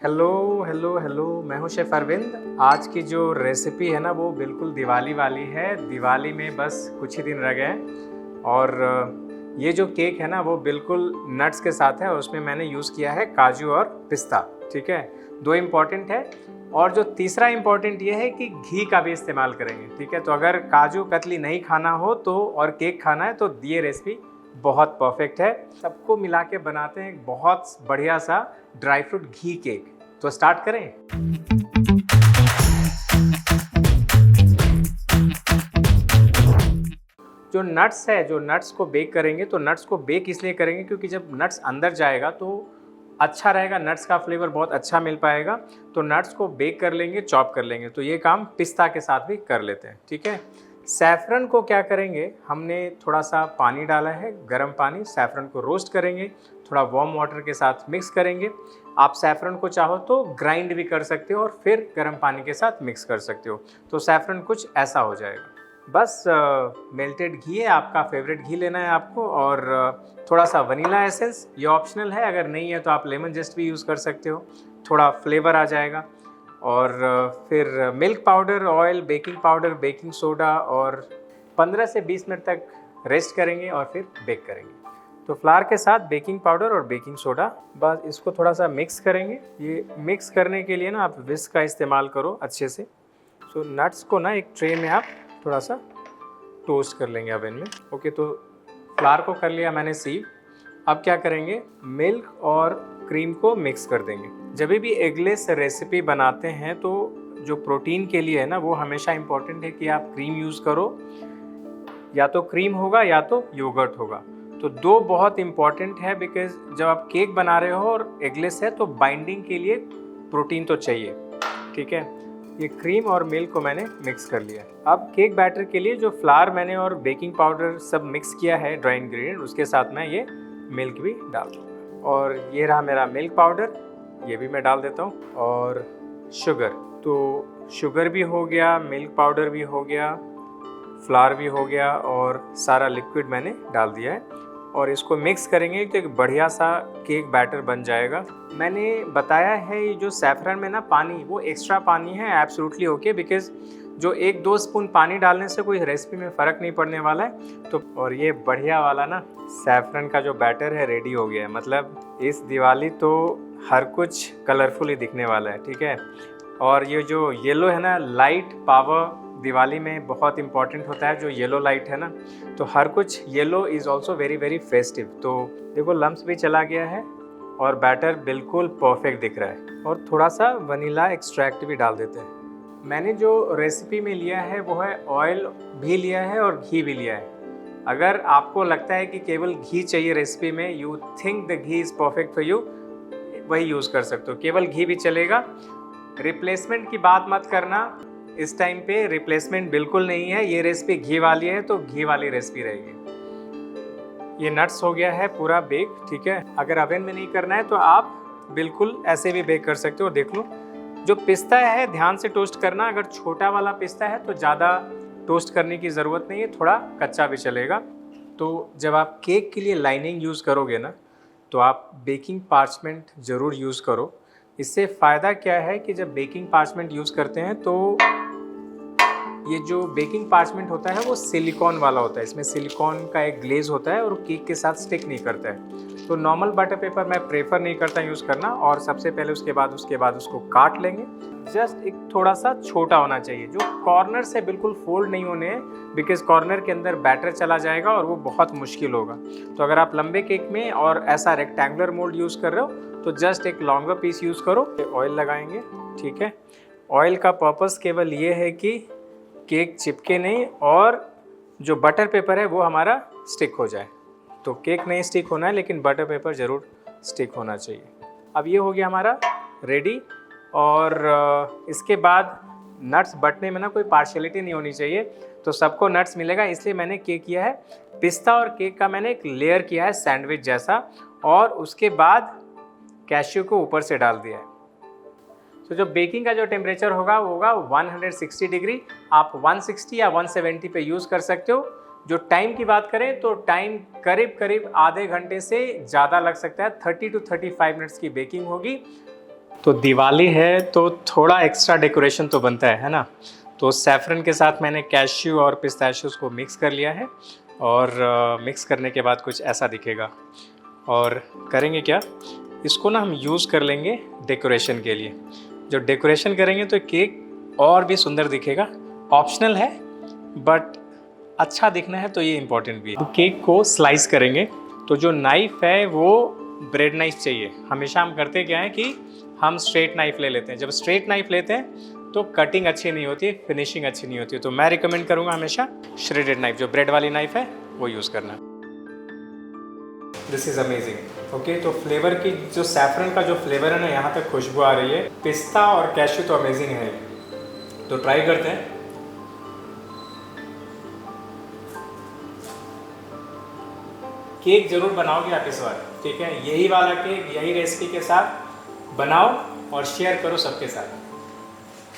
Hello hello hello, मैं हूं chef Arvind. आज की जो रेसिपी है ना वो बिल्कुल दिवाली वाली है। दिवाली में बस कुछ ही दिन रह गए हैं और ये जो केक है ना वो बिल्कुल नट्स के साथ है और उसमें मैंने यूज़ किया है काजू और पिस्ता। ठीक है, दो इम्पॉर्टेंट है और जो तीसरा इम्पॉर्टेंट ये है कि घी का भी इस्तेमाल करेंगे। ठीक है, तो अगर काजू कतली नहीं खाना हो तो और केक खाना है तो ये रेसिपी बहुत परफेक्ट है। सबको मिला के बनाते हैं एक बहुत बढ़िया सा ड्राई फ्रूट घी केक। तो स्टार्ट करें। जो नट्स है, जो नट्स को बेक करेंगे तो नट्स को बेक इसलिए करेंगे क्योंकि जब नट्स अंदर जाएगा तो अच्छा रहेगा, नट्स का फ्लेवर बहुत अच्छा मिल पाएगा। तो नट्स को बेक कर लेंगे, चॉप कर लेंगे। तो ये काम पिस्ता के साथ भी कर लेते हैं। ठीक है, सैफरन को क्या करेंगे, हमने थोड़ा सा पानी डाला है, गर्म पानी। सैफरन को रोस्ट करेंगे, थोड़ा वार्म वाटर के साथ मिक्स करेंगे। आप सैफरन को चाहो तो ग्राइंड भी कर सकते हो और फिर गर्म पानी के साथ मिक्स कर सकते हो। तो सैफरन कुछ ऐसा हो जाएगा। बस मेल्टेड घी है, आपका फेवरेट घी लेना है आपको, और थोड़ा सा वनीला एसेंस, ये ऑप्शनल है। अगर नहीं है तो आप लेमन जस्ट भी यूज़ कर सकते हो, थोड़ा फ्लेवर आ जाएगा। और फिर milk powder, oil, baking powder, baking soda, और 15 से 20 मिनट तक रेस्ट करेंगे और फिर बेक करेंगे। तो फ्लावर के साथ बेकिंग पाउडर और बेकिंग सोडा, बस इसको थोड़ा सा मिक्स करेंगे। ये मिक्स करने के लिए ना आप विस्क का इस्तेमाल करो अच्छे से। सो नट्स को ना एक ट्रे में आप थोड़ा सा टोस्ट कर लेंगे ओवन में। ओके, तो फ्लावर को कर लिया मैंने सीव। अब क्या करेंगे, मिल्क और क्रीम को मिक्स कर देंगे। जब भी एगलेस रेसिपी बनाते हैं तो जो प्रोटीन के लिए है ना वो हमेशा इम्पोर्टेंट है कि आप क्रीम यूज़ करो, या तो क्रीम होगा या तो योगर्ट होगा। तो दो बहुत इम्पॉर्टेंट है, बिकॉज जब आप केक बना रहे हो और एगलेस है तो बाइंडिंग के लिए प्रोटीन तो चाहिए। ठीक है, ये क्रीम और मिल्क को मैंने मिक्स कर लिया। अब केक बैटर के लिए जो फ्लावर मैंने और बेकिंग पाउडर सब मिक्स किया है, ड्राई इंग्रेडिएंट, उसके साथ मैं ये मिल्क भी डाल दूँगा। और ये रहा मेरा मिल्क पाउडर, ये भी मैं डाल देता हूँ। और शुगर, तो शुगर भी हो गया, मिल्क पाउडर भी हो गया, फ्लावर भी हो गया, और सारा लिक्विड मैंने डाल दिया है। और इसको मिक्स करेंगे तो एक बढ़िया सा केक बैटर बन जाएगा। मैंने बताया है ये जो सैफरन में ना पानी, वो एक्स्ट्रा पानी है, एब्सोल्युटली ओके, बिकॉज जो 1-2 स्पून पानी डालने से कोई रेसिपी में फ़र्क नहीं पड़ने वाला है। तो और ये बढ़िया वाला ना सैफरन का जो बैटर है रेडी हो गया है। मतलब इस दिवाली तो हर कुछ कलरफुल ही दिखने वाला है। ठीक है, और ये जो येलो है ना, लाइट पावर दिवाली में बहुत इंपॉर्टेंट होता है। जो येलो लाइट है ना, तो हर कुछ yellow is also very very festive. तो देखो लम्स भी चला गया है और बैटर बिल्कुल परफेक्ट दिख रहा है। और थोड़ा सा वनीला एक्सट्रैक्ट भी डाल देते हैं। मैंने जो रेसिपी में लिया है वो है ऑयल भी लिया है और घी भी लिया है। अगर आपको लगता है कि केवल घी चाहिए रेसिपी में, you think the ghee is perfect for you, वही यूज़ कर सकते हो, केवल घी भी चलेगा। रिप्लेसमेंट की बात मत करना, इस टाइम पे रिप्लेसमेंट बिल्कुल नहीं है। ये रेसिपी घी वाली है तो घी वाली रेसिपी रहेगी। ये नट्स हो गया है पूरा बेक। ठीक है, अगर ओवन में नहीं करना है तो आप बिल्कुल ऐसे भी बेक कर सकते हो। देख लो, जो पिस्ता है ध्यान से टोस्ट करना। अगर छोटा वाला पिस्ता है तो ज़्यादा टोस्ट करने की ज़रूरत नहीं है, थोड़ा कच्चा भी चलेगा। तो जब आप केक के लिए लाइनिंग यूज़ करोगे ना, तो आप बेकिंग पार्चमेंट ज़रूर यूज़ करो। इससे फ़ायदा क्या है कि जब बेकिंग पार्चमेंट यूज़ करते हैं तो ये जो बेकिंग पार्चमेंट होता है वो सिलिकॉन वाला होता है। इसमें सिलिकॉन का एक ग्लेज होता है और केक के साथ स्टिक नहीं करता है। तो नॉर्मल बटर पेपर मैं प्रेफर नहीं करता यूज़ करना। और सबसे पहले उसके बाद उसको काट लेंगे। जस्ट एक थोड़ा सा छोटा होना चाहिए, जो कॉर्नर से बिल्कुल फोल्ड नहीं होने हैं, बिकॉज कॉर्नर के अंदर बैटर चला जाएगा और वो बहुत मुश्किल होगा। तो अगर आप लंबे केक में और ऐसा रेक्टेंगुलर मोल्ड यूज़ कर रहे हो तो जस्ट एक लॉन्गर पीस यूज़ करो। ऑयल लगाएंगे। ठीक है, ऑयल का पर्पस केवल ये है कि केक चिपके नहीं और जो बटर पेपर है वो हमारा स्टिक हो जाए। तो केक नहीं स्टिक होना है, लेकिन बटर पेपर ज़रूर स्टिक होना चाहिए। अब ये हो गया हमारा रेडी। और इसके बाद नट्स बटने में ना कोई पार्शियलिटी नहीं होनी चाहिए, तो सबको नट्स मिलेगा। इसलिए मैंने क्या किया है, पिस्ता और केक का मैंने एक लेयर किया है सैंडविच जैसा, और उसके बाद कैश्यू को ऊपर से डाल दिया है। तो जो बेकिंग का जो टेम्परेचर होगा वो होगा 160 डिग्री। आप 160 या 170 पे यूज़ कर सकते हो। जो टाइम की बात करें तो टाइम करीब करीब आधे घंटे से ज़्यादा लग सकता है। 30 to 35 मिनट्स की बेकिंग होगी। तो दिवाली है तो थोड़ा एक्स्ट्रा डेकोरेशन तो बनता है ना। तो सैफरन के साथ मैंने कैश्यू और पिस्ताशियोस को मिक्स कर लिया है और मिक्स करने के बाद कुछ ऐसा दिखेगा। और करेंगे क्या, इसको ना हम यूज़ कर लेंगे डेकोरेशन के लिए। जो डेकोरेशन करेंगे तो केक और भी सुंदर दिखेगा। ऑप्शनल है बट अच्छा दिखना है तो ये इम्पोर्टेंट भी है। तो केक को स्लाइस करेंगे, तो जो नाइफ़ है वो ब्रेड नाइफ चाहिए। हमेशा हम करते क्या है कि हम स्ट्रेट नाइफ ले लेते हैं। जब स्ट्रेट नाइफ लेते हैं तो कटिंग अच्छी नहीं होती, फिनिशिंग अच्छी नहीं होती। तो मैं रिकमेंड करूँगा हमेशा श्रेडेड नाइफ, जो ब्रेड वाली नाइफ है वो यूज़ करना। This is amazing. ओके, तो फ्लेवर की जो सैफरन का जो फ्लेवर है ना, यहाँ तक खुशबू आ रही है। पिस्ता और कैश्यू तो अमेजिंग है, तो ट्राई करते हैं। केक जरूर बनाओगे आप इस बार, ठीक है। यही वाला केक यही रेसिपी के साथ बनाओ और शेयर करो सबके साथ।